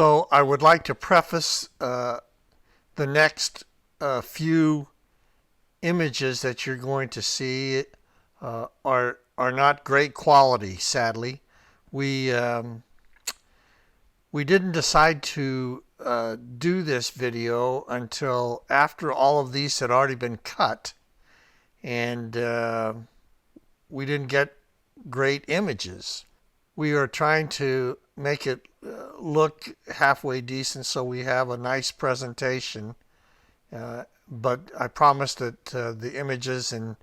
So I would like to preface the next few images that you're going to see are not great quality, sadly. We we didn't decide to do this video until after all of these had already been cut, and we didn't get great images. We are trying to make it look halfway decent so we have a nice presentation. But I promise that the images and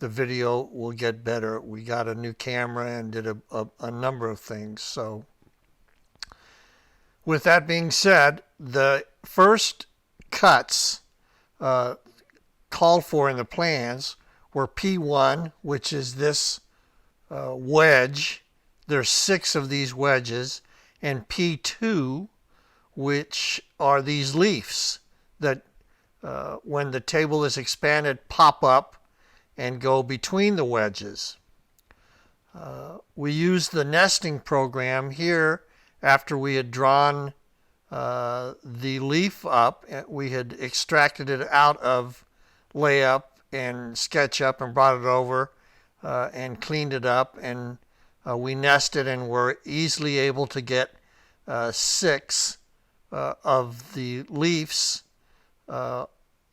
the video will get better. We got a new camera and did a number of things. So with that being said, the first cuts called for in the plans were P1, which is this wedge. There's 6 of these wedges, and P2, which are these leaves that when the table is expanded pop up and go between the wedges. We used the nesting program here after we had drawn the leaf up. We had extracted it out of layup and SketchUp and brought it over and cleaned it up, and we nested and were easily able to get 6 of the leaves on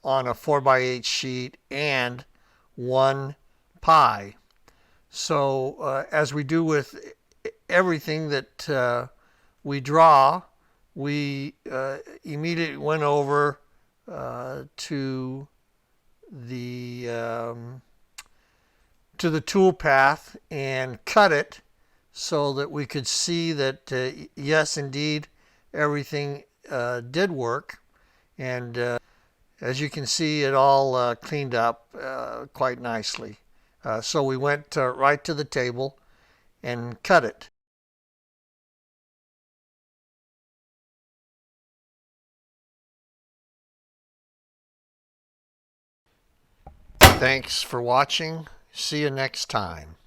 a 4x8 sheet and 1 pie. So as we do with everything that we draw, we immediately went over to the tool path and cut it so that we could see that yes, indeed, everything did work. And as you can see, it all cleaned up quite nicely. So we went right to the table and cut it. Thanks for watching. See you next time.